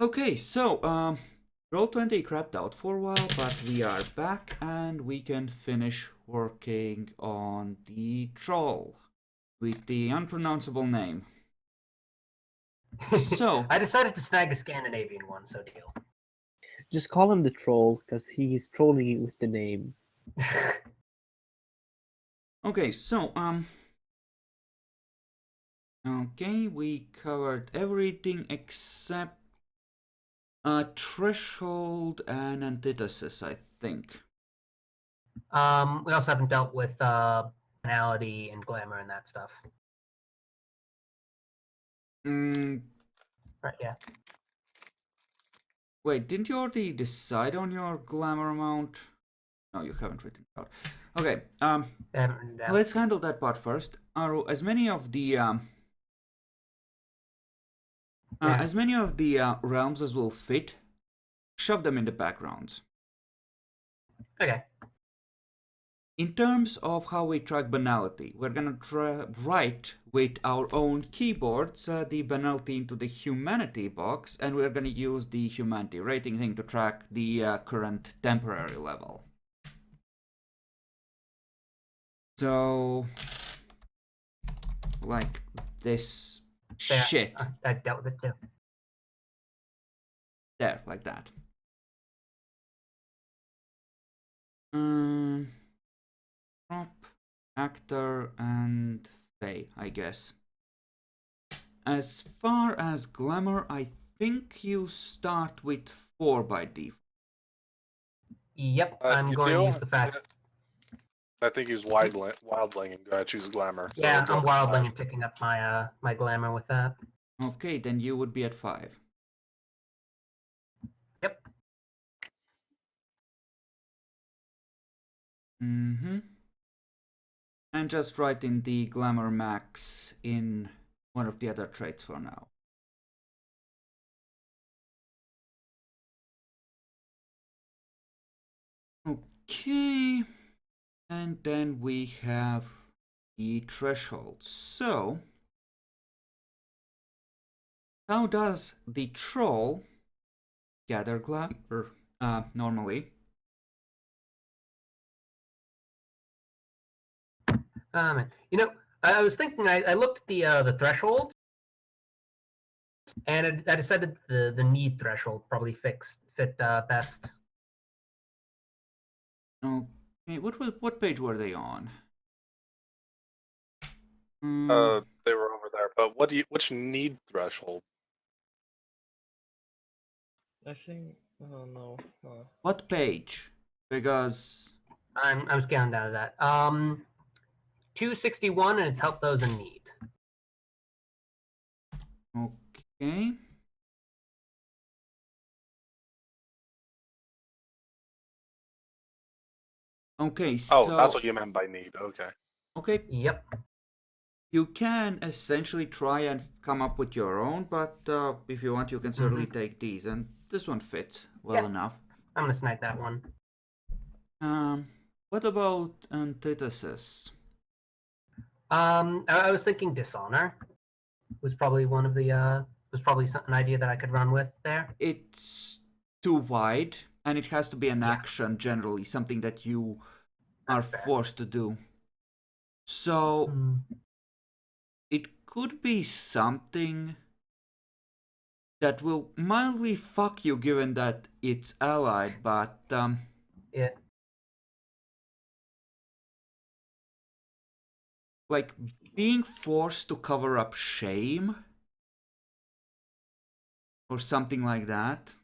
Okay, so, Roll20 crapped out for a while, but we are back and we can finish working on the troll with the unpronounceable name. So, I decided to snag a Scandinavian one, so deal. Just call him the troll, because he's trolling you with the name. okay, so, okay, we covered everything except threshold and antithesis, I think. We also haven't dealt with banality and glamour and that stuff. Right, yeah. Wait, didn't you already decide on your glamour amount? No, you haven't written it out. Okay, let's handle that part first. Are as many of the realms as will fit, shove them in the backgrounds. Okay. In terms of how we track banality, we're gonna write with our own keyboards the banality into the humanity box, and we're gonna use the humanity rating thing to track the current temporary level. So, like this shit. I dealt with it too. There, like that. Prop, actor, and Faye, I guess. As far as glamour, I think you start with 4 by default. Yep, I'm going to use the fact. I think he's wildling and going to choose glamour. So Yeah, I'm wildling and picking up my my glamour with that. Okay, then you would be at 5. Yep. And just write in the glamour max in one of the other traits for now. Okay. And then we have the threshold. So, how does the troll gather glamour normally? You know, I was thinking. I looked at the threshold, and I decided the need threshold probably fit best. Okay, what page were they on? They were over there. But which need threshold? I think. Oh no. What page? Because I'm scanning down to that. 261, and it's help those in need. Okay. Okay, so... Oh, that's what you meant by need. Okay. Okay. Yep. You can essentially try and come up with your own, but if you want, you can certainly take these, and this one fits well enough. I'm gonna snipe that one. What about antithesis? I was thinking dishonor was probably one of the an idea that I could run with there. It's too wide, and it has to be an action generally, something that you are forced to do. So it could be something that will mildly fuck you, given that it's allied, but yeah. Like being forced to cover up shame or something like that.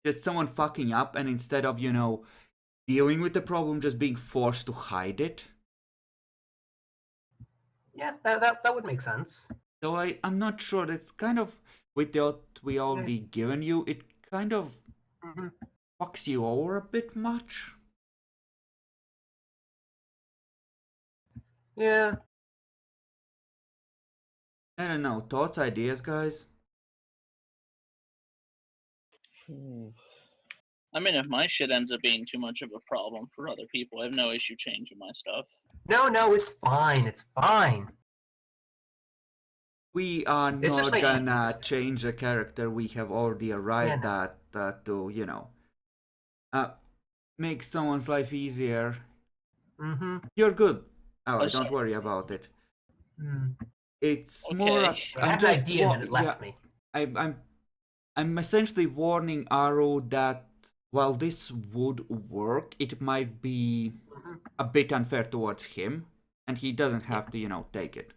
Just someone fucking up, and instead of, you know, dealing with the problem, just being forced to hide it. Yeah, that would make sense. So I'm not sure. That's kind of, with what we already given you, it kind of fucks you over a bit much. Yeah. I don't know. Thoughts, ideas, guys? I mean, if my shit ends up being too much of a problem for other people, I have no issue changing my stuff. No, it's fine. It's fine. We are It's just not like gonna interesting. change a character we have already arrived no. at to, make someone's life easier. Mm-hmm. You're good. Oh, Ally, don't sorry. worry about it. Mm. It's more. Okay. I had an idea and then it left me. I'm essentially warning Aro that while this would work, it might be Mm-hmm. a bit unfair towards him, and he doesn't have to, take it.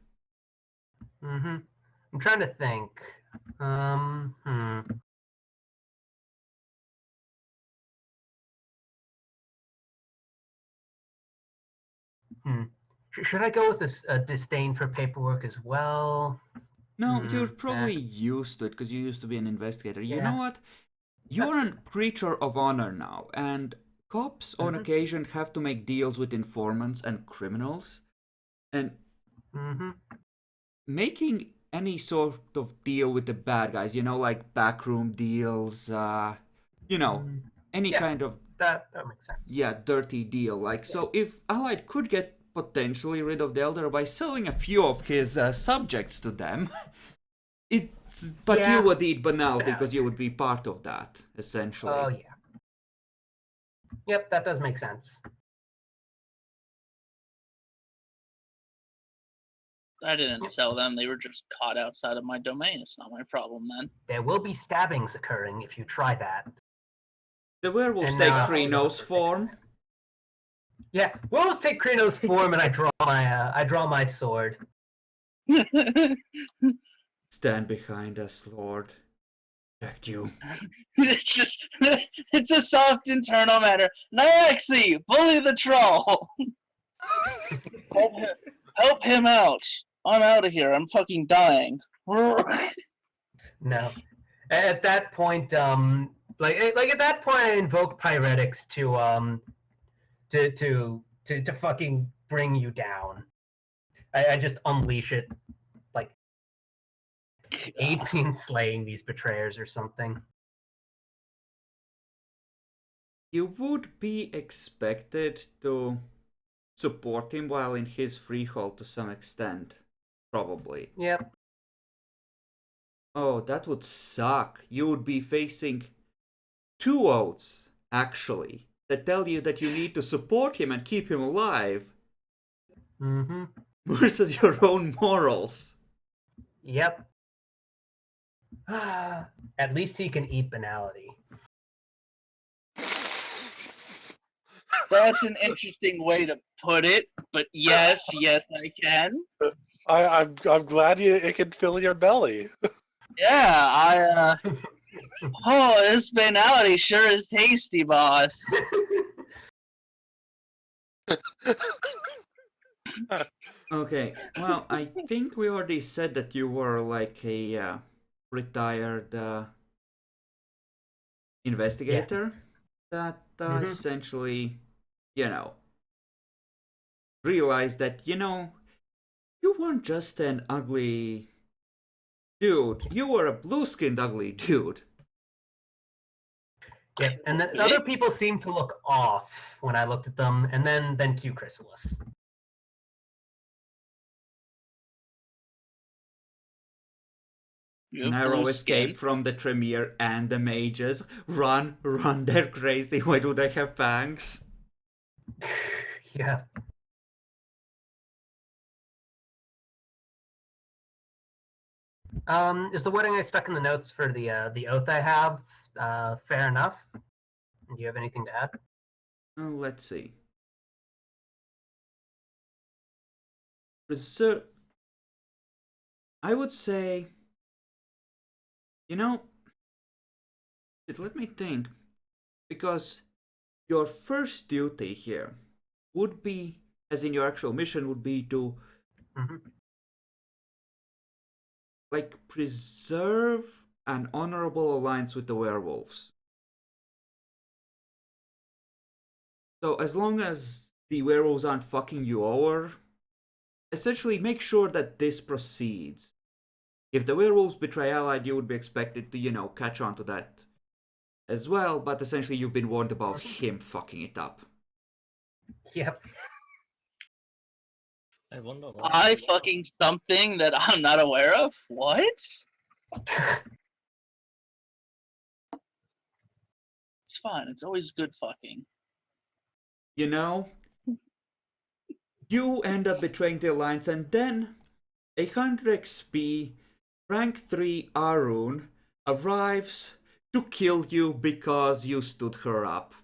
Mm-hmm. I'm trying to think. Hmm. Hmm. Should I go with a disdain for paperwork as well? No, you're Hmm. probably used to it because you used to be an investigator. You Yeah. know what? You're a creature of honor now, and cops on Mhm. occasion have to make deals with informants and criminals, and Mm-hmm. making any sort of deal with the bad guys, like backroom deals, any Yeah. kind of, That makes sense. yeah, dirty deal. Like, so if Allied could get potentially rid of the Elder by selling a few of his subjects to them, but Yeah. you would eat banality Yeah. because you would be part of that, essentially. Oh yeah. Yep, that does make sense. I didn't sell them. They were just caught outside of my domain. It's not my problem then. There will be stabbings occurring if you try that. The werewolves And, take uh, Krino's form. Yeah, werewolves take Krino's form, and I draw my sword. Stand behind us, Lord. Protect you. It's just, it's a soft internal matter. Nyaxi, bully the troll. Help him out. I'm out of here. I'm fucking dying. No, at that point, like at that point, I invoke pyretics to fucking bring you down. I just unleash it, like aid me in slaying these betrayers or something. You would be expected to support him while in his freehold to some extent. Probably. Yep. Oh, that would suck. You would be facing 2 oaths, actually, that tell you that you need to support him and keep him alive, Mm-hmm. versus your own morals. Yep. At least he can eat banality. That's an interesting way to put it, but yes, I can. I'm glad it can fill your belly. Yeah, oh, this banality sure is tasty, boss. Okay, well, I think we already said that you were like a retired investigator that essentially, realized that, you weren't just an ugly dude, you were a blue-skinned ugly dude. Yeah, and the other people seemed to look off when I looked at them, and then cue Chrysalis. You have Narrow blue escape skin. from the Tremere and the mages. Run, they're crazy. Why do they have fangs? Yeah. Is the wording I stuck in the notes for the oath I have fair enough? Do you have anything to add? Let's see. I would say, let me think, because your first duty here would be, as in your actual mission, would be to preserve an honorable alliance with the werewolves. So as long as the werewolves aren't fucking you over, essentially make sure that this proceeds. If the werewolves betray Allied, you would be expected to, catch on to that as well, but essentially you've been warned about him fucking it up. Yep. I wonder why. I fucking something that I'm not aware of? What? It's fine. It's always good fucking. You know, you end up betraying the Alliance, and then 100 XP, rank 3 Arun arrives to kill you because you stood her up.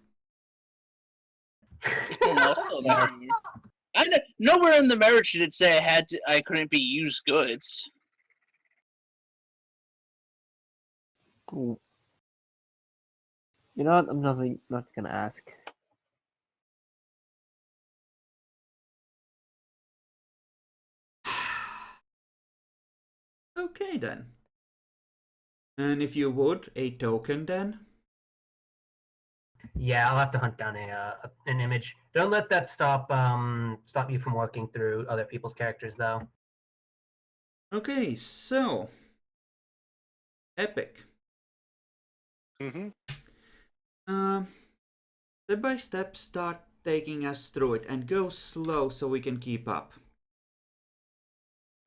Nowhere in the marriage did it say I couldn't be used goods. Cool. You know what? I'm not gonna ask. Okay then. And if you would, a token then? Yeah, I'll have to hunt down an image. Don't let that stop you from working through other people's characters, though. Okay, so Epic. Mm-hmm. Step by step, start taking us through it, and go slow so we can keep up.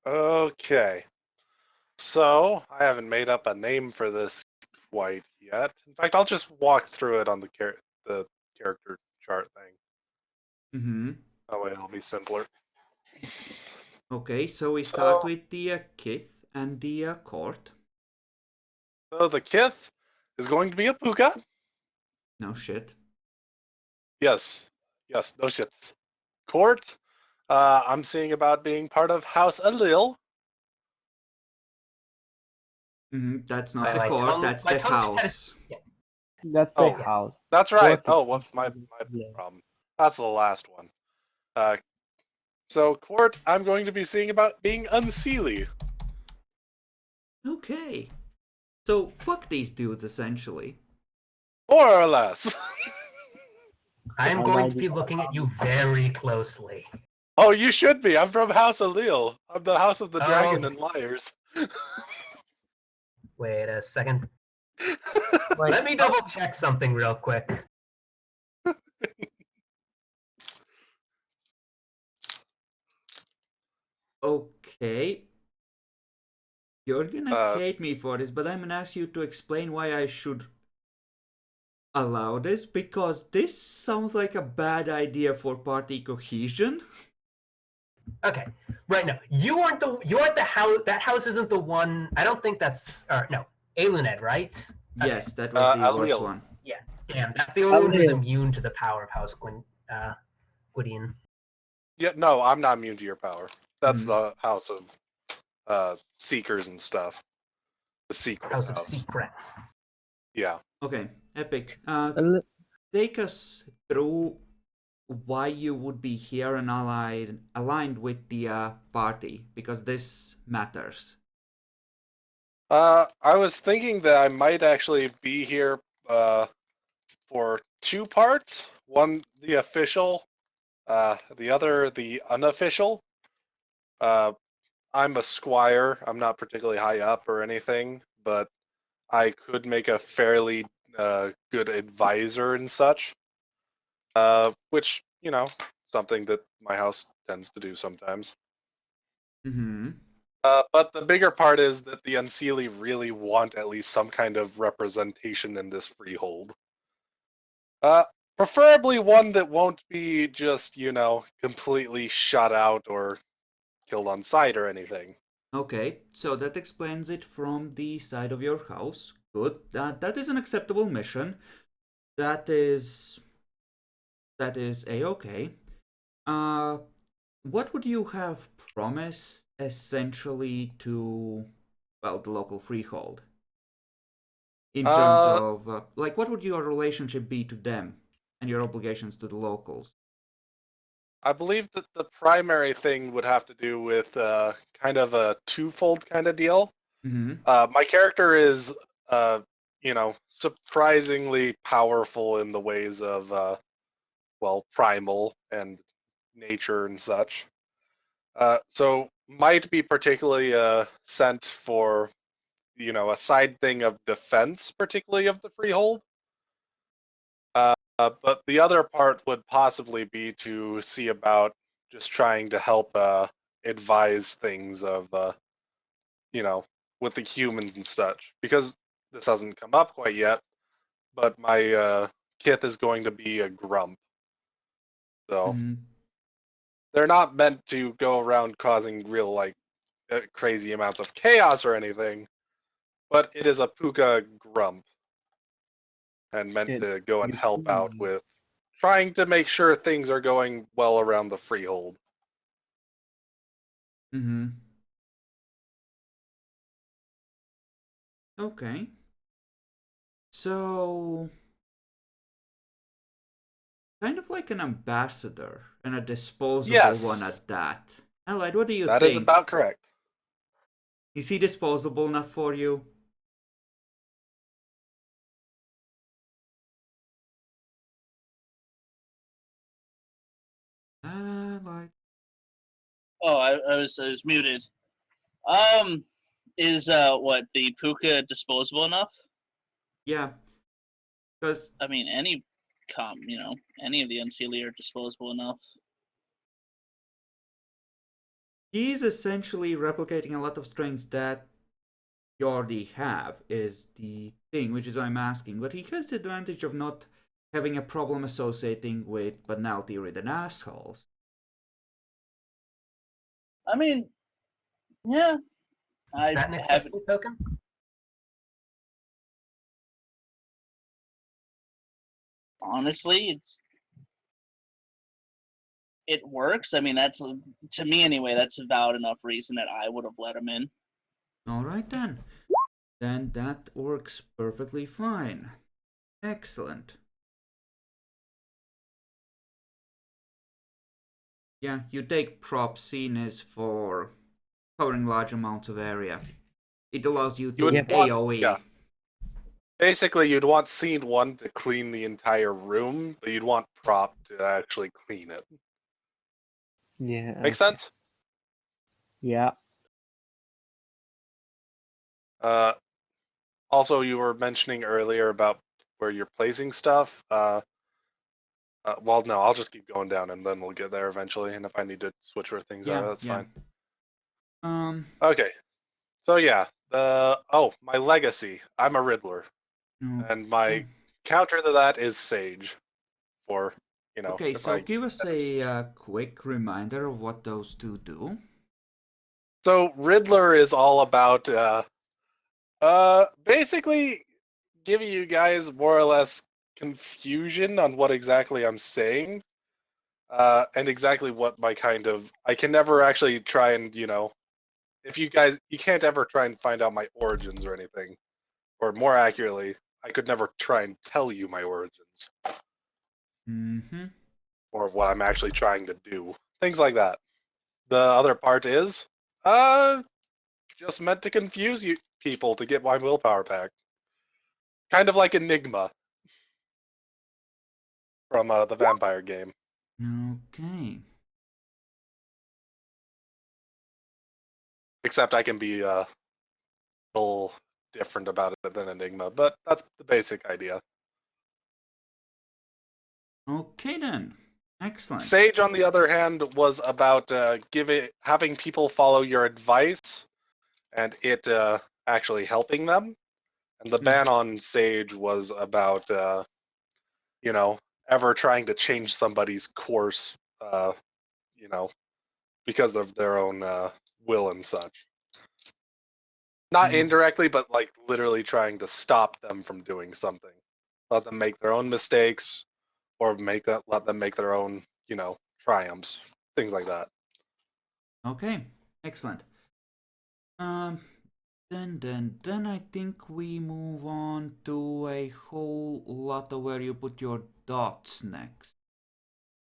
Okay. So, I haven't made up a name for this quite yet. In fact, I'll just walk through it on the character chart thing. Mm-hmm. That way it'll be simpler. Okay, so we start with the Kith and the Court. So the Kith is going to be a puka. No shit. Yes. Yes, no shits. Court, I'm seeing about being part of House Alil. Mm-hmm. That's not My- the my Court, tongue- that's my the tongue had- house. That's Oh, a house. That's right. Court Oh, is- what's my Yeah. problem? That's the last one. So Court, I'm going to be seeing about being unseelie. Okay. So fuck these dudes essentially. More or less. I'm I going like to be it. looking at you very closely. Oh, you should be. I'm from House Alil. I'm the House of the Dragon Oh. and Liars. Wait a second. Like, Let me double check something real quick. Okay. You're gonna Uh, hate me for this, but I'm gonna ask you to explain why I should allow this, because this sounds like a bad idea for party cohesion. Okay, right now you aren't the house. That house isn't the one. I don't think that's no Aluned, right? Okay. Yes, that was the worst Alil. one. Damn, that's the only one who's Alil. immune to the power of House Gwydion. Yeah, no, I'm not immune to your power. That's Mhm. the House of Seekers and stuff. The Secrets House of House. Secrets. Yeah. Okay, Epic. a li- Take us through why you would be here and aligned with the party, because this matters. I was thinking that I might actually be here for two parts. One, the official, the other, the unofficial. I'm a squire. I'm not particularly high up or anything, but I could make a fairly good advisor and such. Which, something that my house tends to do sometimes. Mm-hmm. But the bigger part is that the Unseelie really want at least some kind of representation in this freehold. Preferably one that won't be just, completely shut out or killed on sight or anything. Okay, so that explains it from the side of your house. Good. That is an acceptable mission. That is a-okay. What would you have promised essentially to, well, the local freehold? In terms of, what would your relationship be to them and your obligations to the locals? I believe that the primary thing would have to do with kind of a twofold kind of deal. Mm-hmm. My character is, surprisingly powerful in the ways of, primal and nature and such. So might be particularly sent for, a side thing of defense, particularly of the freehold. But the other part would possibly be to see about just trying to help advise things of with the humans and such. Because this hasn't come up quite yet, but my kith is going to be a grump. So Mhm. they're not meant to go around causing real crazy amounts of chaos or anything, but it is a puka grump and meant And to go and you help out see- with trying to make sure things are going well around the freehold. Mhm. Okay. So, kind of like an ambassador, and a disposable one Yes, at that. Allied, what do you that is think? about correct. Is he disposable enough for you? Allied. Oh, I was muted. Is what the puka disposable enough? Yeah, because I mean, any any of the Unseelie are disposable enough. he's essentially replicating a lot of strengths that you already have, is the thing, which is why I'm asking. But he has the advantage of not having a problem associating with banality-ridden assholes. I mean, yeah, I Is that an haven't. acceptable token? Honestly, it works. I mean, that's to me anyway. That's a valid enough reason that I would have let him in. Alright then. Then that works perfectly fine. Excellent. Yeah, you take prop seen as for covering large amounts of area. It allows you You to would Yeah. want, AoE. yeah. Basically, you'd want scene 1 to clean the entire room, but you'd want prop to actually clean it. Yeah. Make sense? Yeah. Also, you were mentioning earlier about where you're placing stuff. Well, no, I'll just keep going down, and then we'll get there eventually. And if I need to switch where things are, that's fine. Okay, so yeah, my legacy. I'm a Riddler, No. and my counter to that is Sage. For Okay, if so I give us a quick reminder of what those two do. so Riddler is all about basically giving you guys more or less confusion on what exactly I'm saying. And exactly what my I can never actually try and, if you can't ever try and find out my origins or anything. Or more accurately, I could never try and tell you my origins. Mm-hmm. Or what I'm actually trying to do. Things like that. The other part is, just meant to confuse you people to get my willpower back. Kind of like Enigma from the vampire game. Okay. Except I can be a little different about it than Enigma, but that's the basic idea. Okay then. Excellent. Sage, on the other hand, was about having people follow your advice and it actually helping them. And the ban on Sage was about, ever trying to change somebody's course, because of their own will and such. Not indirectly, but like literally trying to stop them from doing something. Let them make their own mistakes, or let them make their own, triumphs, things like that. Okay. Excellent. Then I think we move on to a whole lot of where you put your dots next.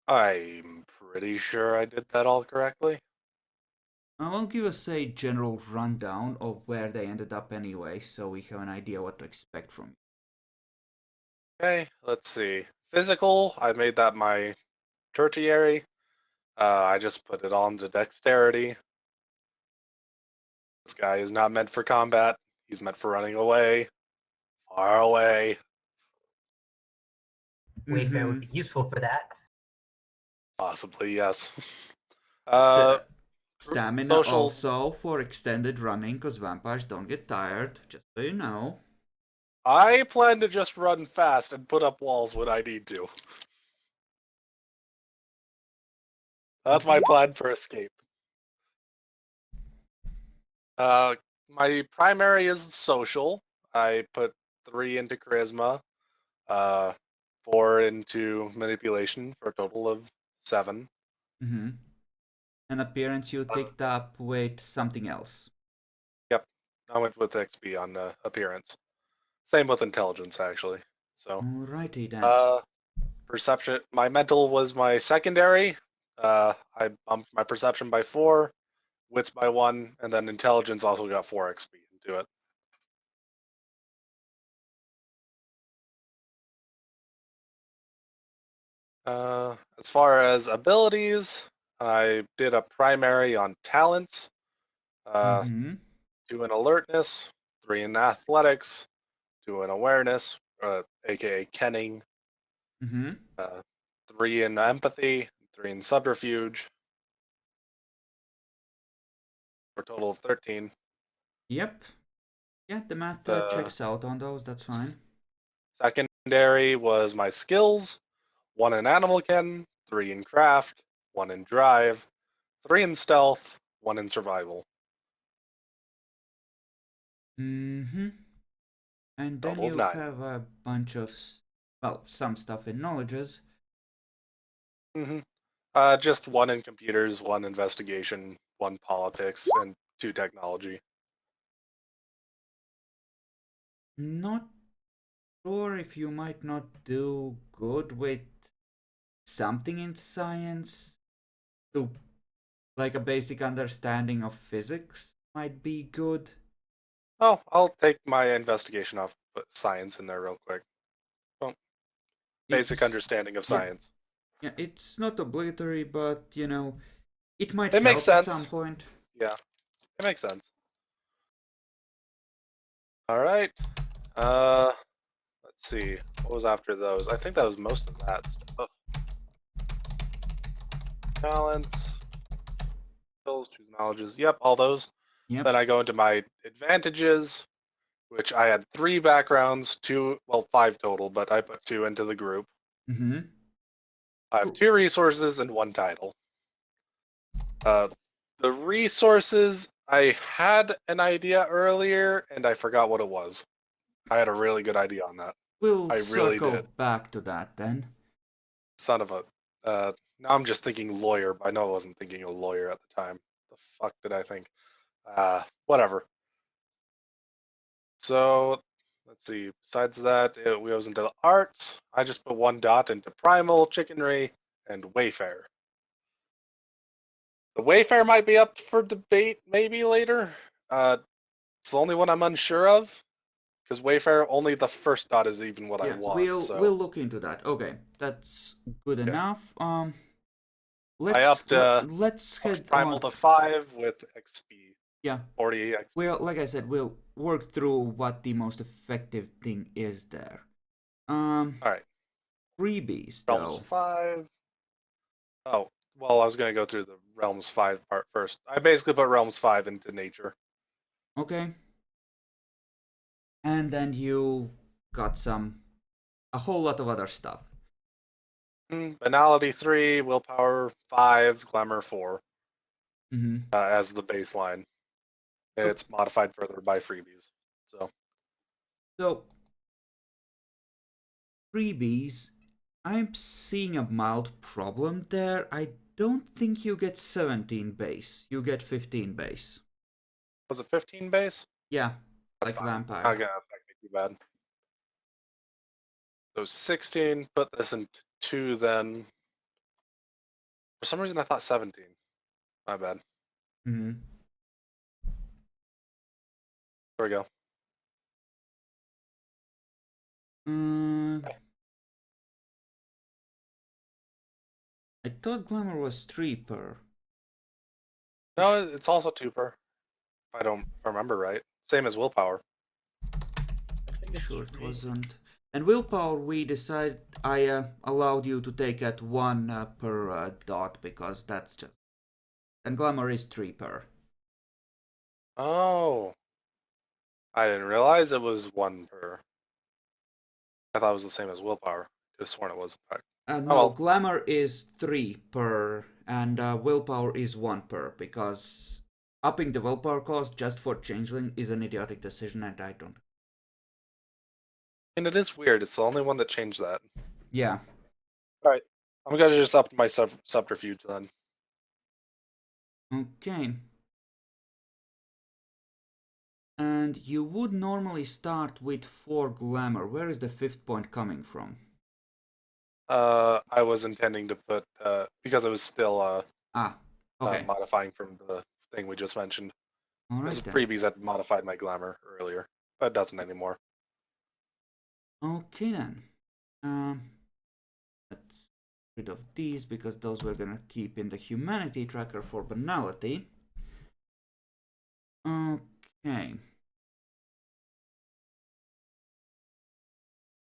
I'm pretty sure I did that all correctly. I'll give us a general rundown of where they ended up anyway, so we have an idea what to expect from you. Okay, let's see. Physical, I made that my tertiary. I just put it on to dexterity. This guy is not meant for combat. He's meant for running away. Far away. Wayfair would be useful for that. Possibly, yes. Stamina social. also for extended running, because vampires don't get tired, just so you know. I plan to just run fast and put up walls when I need to. That's my plan for escape. My primary is social. I put 3 into charisma, 4 into manipulation for a total of 7. Mm-hmm. And appearance you picked up with something else. Yep, I went with XP on appearance. Same with intelligence, actually. So, Alrighty then. perception. My mental was my secondary. I bumped my perception by 4, wits by 1, and then intelligence also got 4 XP into it. As far as abilities, I did a primary on talents, Mm-hmm. 2 in alertness, 3 in athletics, 2 in awareness, aka kenning, Mm-hmm. 3 in empathy, 3 in subterfuge, for a total of 13. Yep. Yeah, the math The checks out on those, that's fine. secondary was my skills, 1 in animal ken, 3 in craft, 1 in drive, 3 in stealth, 1 in survival. Mm-hmm. And then Total of you 9. have a bunch of, well, some stuff in knowledges. Mm-hmm. Just 1 in computers, 1 investigation, 1 politics, and 2 technology. Not sure if you might not do good with something in science. To, like a basic understanding of physics might be good. Oh, I'll take my investigation off, put science in there real quick. Well, basic It's, understanding of yeah, science. yeah, it's not obligatory, but you know, it might It makes help at some sense. point. Yeah, it makes sense. All right. Let's see. What was after those? I think that was most of that. Oh. Talents, skills, choose knowledges. Yep, all those. Yep. Then I go into my advantages, which I had 3 backgrounds, 2, well, 5 total, but I put 2 into the group. Mm-hmm. I have 2 resources and 1 title. The resources, I had an idea earlier, and I forgot what it was. I had a really good idea on that. We'll I really circle did. back to that then. Son of a. Now I'm just thinking lawyer, but I know I wasn't thinking a lawyer at the time. The fuck did I think? Whatever. So, let's see. Besides that, it goes into the arts. I just put 1 dot into primal, chickenry, and wayfare. The wayfare might be up for debate maybe later. It's the only one I'm unsure of. Because Wayfair, only the first dot is even what I Yeah, want. So we'll look into that. Okay, that's good okay. enough. I Let's upped let's head primal on. to 5 with XP. Yeah. 40 XP. Well, like I said, we'll work through what the most effective thing is there. All right. Freebies Realms though. 5. Oh, well, I was going to go through the Realms 5 part first. I basically put Realms 5 into nature. Okay. And then you got a whole lot of other stuff. Banality 3, willpower 5, glamour 4 Mm-hmm. as the baseline. It's modified further by freebies. So freebies, I'm seeing a mild problem there. I don't think you get 17 base. You get 15 base. Was it 15 base? Yeah, That's like fine. vampire. Not gonna affect me too bad. So 16, put this into 2 then. For some reason I thought 17. My bad. Mm-hmm. There we go. I thought glamour was 3 per. No, it's also 2 per. If I remember right. Same as willpower. Sure it wasn't. And willpower, we decide I allowed you to take at 1 per dot because that's just And glamour is 3 per. Oh. I didn't realize it was 1 per. I thought it was the same as willpower. Could have sworn it was. In fact. No, well. glamour is 3 per, and willpower is 1 per, because upping the willpower cost just for Changeling is an idiotic decision, and I don't. And it is weird. It's the only one that changed that. Yeah. Alright. I'm gonna just up my subterfuge then. Okay. And you would normally start with 4 glamour. Where is the 5th point coming from? I was intending to put because it was still Okay. modifying from the thing we just mentioned. All right Because then. freebies had modified my glamour earlier, but it doesn't anymore. Okay then. Let's get rid of these because those we're gonna keep in the humanity tracker for banality. Okay.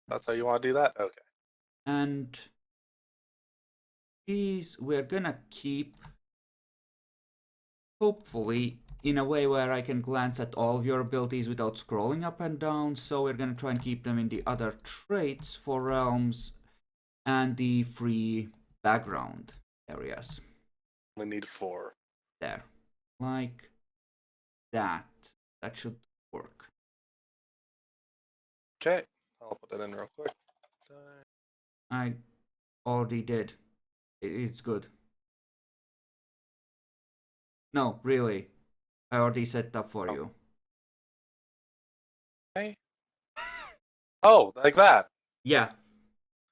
That's how you want to do that? Okay. And these we're gonna keep, hopefully, in a way where I can glance at all of your abilities without scrolling up and down. So we're gonna try and keep them in the other traits for realms and the free background areas. Only need 4. There. Like that. That should work. Okay. I'll put it in real quick. I already did. It's good. No, really. I already set it up for you. Okay. Oh, like that. Yeah.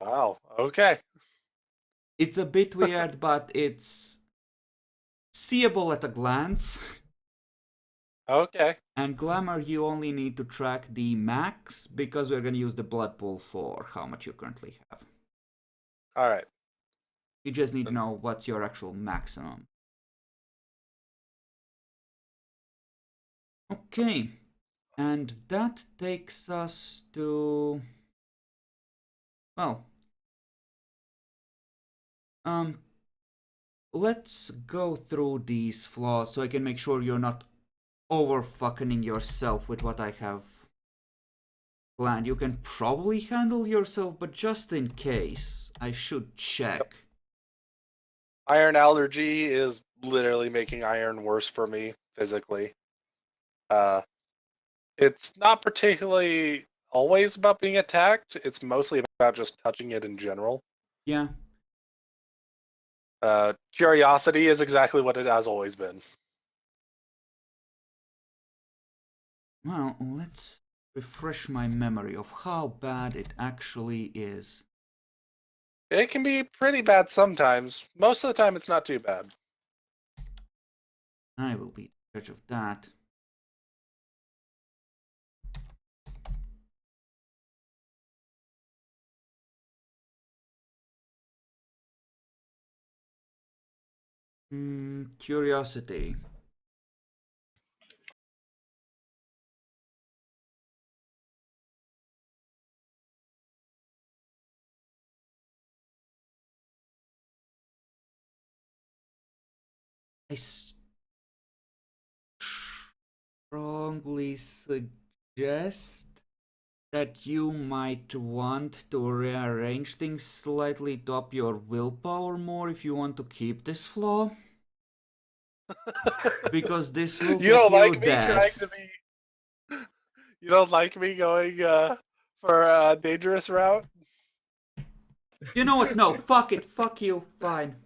Wow. Okay. It's a bit weird, but it's seeable at a glance. Okay. And glamour, you only need to track the max because we're going to use the blood pool for how much you currently have. All right. You just need to know what's your actual maximum. Okay. And that takes us to... Well... Let's go through these flaws so I can make sure you're not over-fucking yourself with what I have planned. You can probably handle yourself, but just in case, I should check. Iron allergy is literally making iron worse for me physically. It's not particularly always about being attacked. It's mostly about just touching it in general. Yeah. Curiosity is exactly what it has always been. Well, let's refresh my memory of how bad it actually is. It can be pretty bad sometimes. Most of the time, it's not too bad. I will be in charge of that. Curiosity. I strongly suggest that you might want to rearrange things slightly to up your willpower more if you want to keep this flaw. Because this will You don't get like you me dead. trying to be. You don't like me going for a dangerous route. You know what? No, fuck it. Fuck you. Fine.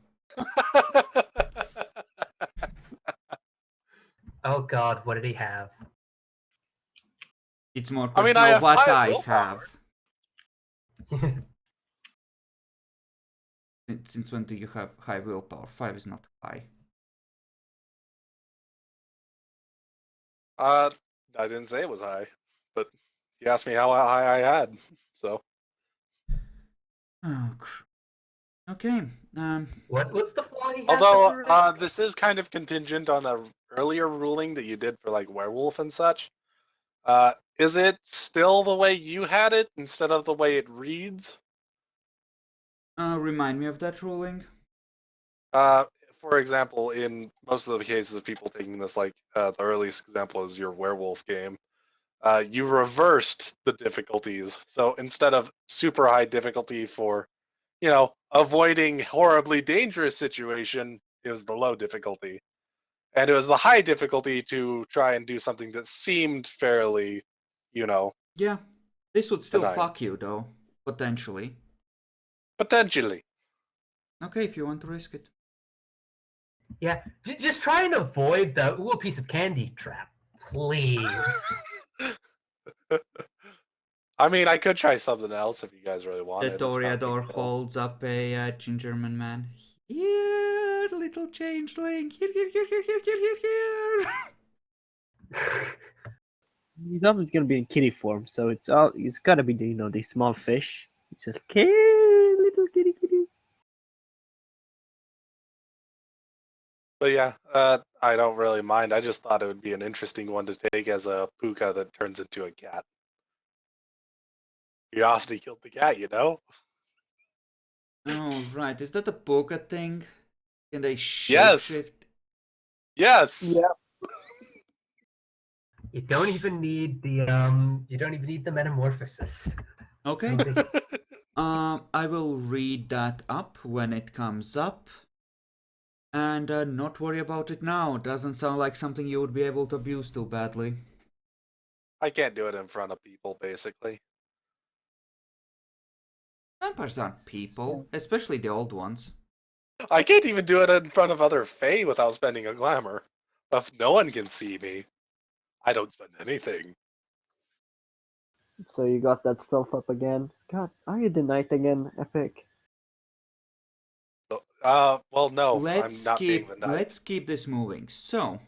Oh God, what did he have? It's more I mean, question I of have what 5 I willpower. have. Since when do you have high willpower? 5 is not high. I didn't say it was high, but you asked me how high I had, so. Oh, okay. What's the flaw he has? Although this is kind of contingent on the earlier ruling that you did for like werewolf and such. Is it still the way you had it instead of the way it reads? Remind me of that ruling. For for example, in most of the cases of people taking this, like the earliest example is your werewolf game, you reversed the difficulties. So instead of super high difficulty for, avoiding horribly dangerous situation, it was the low difficulty. And it was the high difficulty to try and do something that seemed fairly, Yeah, this would still benign. fuck you though, potentially. Potentially. Okay, if you want to risk it. Yeah, just try and avoid the ooh, a piece of candy trap, please. I mean, I could try something else if you guys really want The it. It's not a big Toreador deal. holds up a gingerman man. Here, little changeling. Here, here, here, here, here, here, here, here. He's always gonna be in kitty form, so it's gotta be the small fish. It's just little kitty kitty. But yeah, I don't really mind. I just thought it would be an interesting one to take as a puka that turns into a cat. Curiosity killed the cat, Oh, right. Is that a Poke thing? Can they Yes. shapeshift? Yes. Yeah. You don't even need the metamorphosis. Okay. I will read that up when it comes up. And not worry about it now. Doesn't sound like something you would be able to abuse too badly. I can't do it in front of people, basically. Vampires aren't people, especially the old ones. I can't even do it in front of other Fae without spending a glamour. If no one can see me, I don't spend anything. So you got that stuff up again. God, are you the knight again, Epic? So, well, no, I'm not being the knight. Let's keep this moving. So,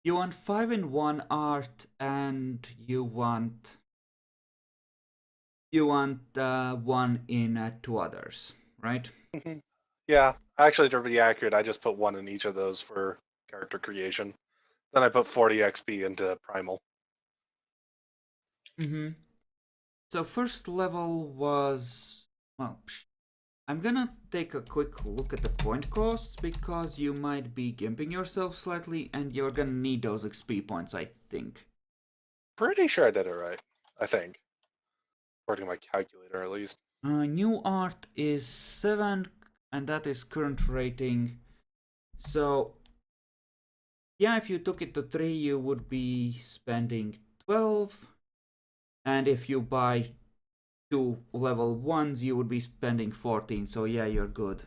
you want 5 in one art, and you want 1 in 2 others, right? Yeah, actually, to be accurate, I just put 1 in each of those for character creation. Then I put 40 XP into Primal. Mm-hmm. So first level was, well, I'm gonna take a quick look at the point costs because you might be gimping yourself slightly and you're gonna need those XP points, I think. Pretty sure I did it right, I think. According to my calculator, at least. New art is 7 and that is current rating. So, yeah, if you took it to 3, you would be spending 12. And if you buy 2 level 1s, you would be spending 14. So yeah, you're good.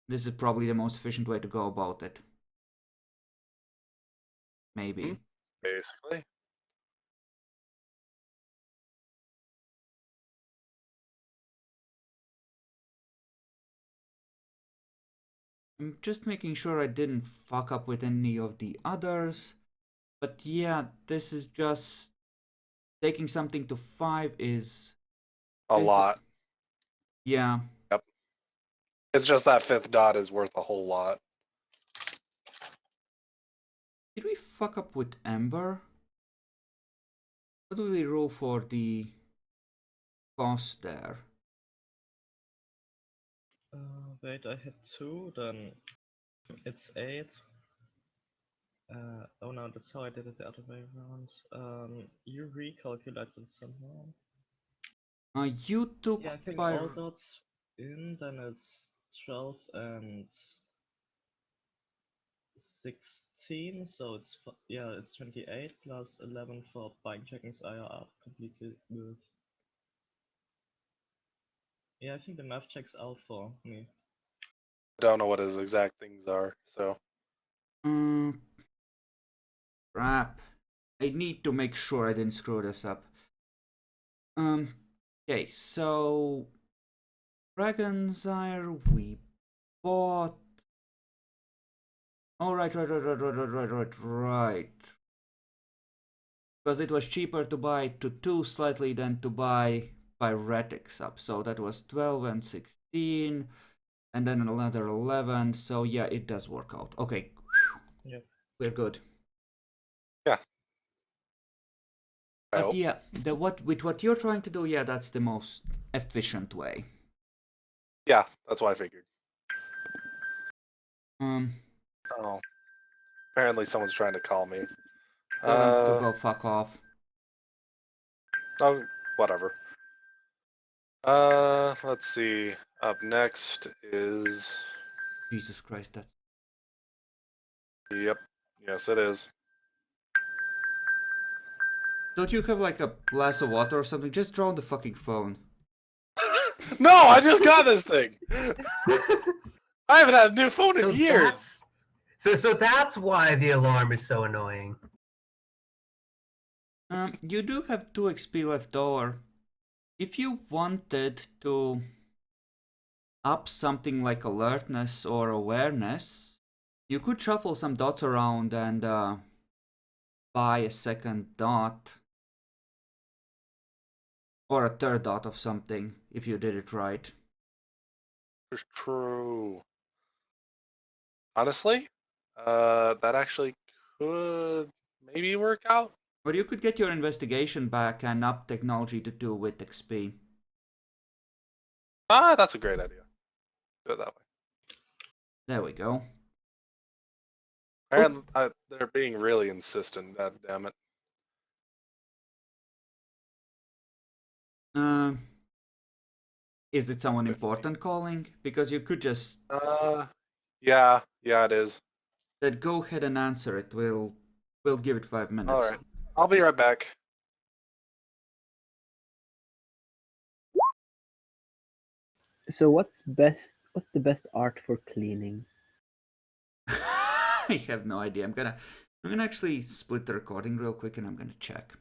This is probably the most efficient way to go about it. Maybe. Basically. I'm just making sure I didn't fuck up with any of the others. But yeah, this is just... Taking something to 5 is... A lot. Yeah. Yep. It's just that 5th dot is worth a whole lot. Did we fuck up with Ember? What do we roll for the cost there? Wait, I hit 2, then it's 8. Oh no, that's how I did it the other way around. You recalculated somehow. You took Yeah, I think by... all dots in, then it's 12 and 16, so it's it's 28 plus 11 for bike checkings. I are completely good. Yeah, I think the math checks out for me. I don't know what his exact things are, so. Crap. I need to make sure I didn't screw this up. Okay, so... Dragon's Ire, we bought... Oh, right. Because it was cheaper to buy to 2 slightly than to buy Pyretics up. So that was 12 and 16. And then another 11. So yeah, it does work out. Okay. Yep. We're good. Yeah. But yeah, with what you're trying to do, yeah, that's the most efficient way. Yeah, that's what I figured. Oh, apparently someone's trying to call me. Tell them to go fuck off. Oh, whatever. Let's see. Up next is. Jesus Christ, that's... Yep. Yes, it is. Don't you have like a glass of water or something? Just draw on the fucking phone. No, I just got this thing. I haven't had a new phone in years. So that's why the alarm is so annoying. You do have 2 XP left over. If you wanted to up something like alertness or awareness, you could shuffle some dots around and buy a second dot. Or a third dot of something, if you did it right. It's true. Honestly, that actually could maybe work out. Or you could get your investigation back and up technology to 2 with XP. Ah, that's a great idea. Do it that way. There we go. And they're being really insistent. God damn it. Is it someone important calling? Because you could just... Yeah, it is. Then go ahead and answer it. We'll give it 5 minutes. All right, I'll be right back. So what's the best art for cleaning? I have no idea. I'm gonna actually split the recording real quick and I'm gonna check.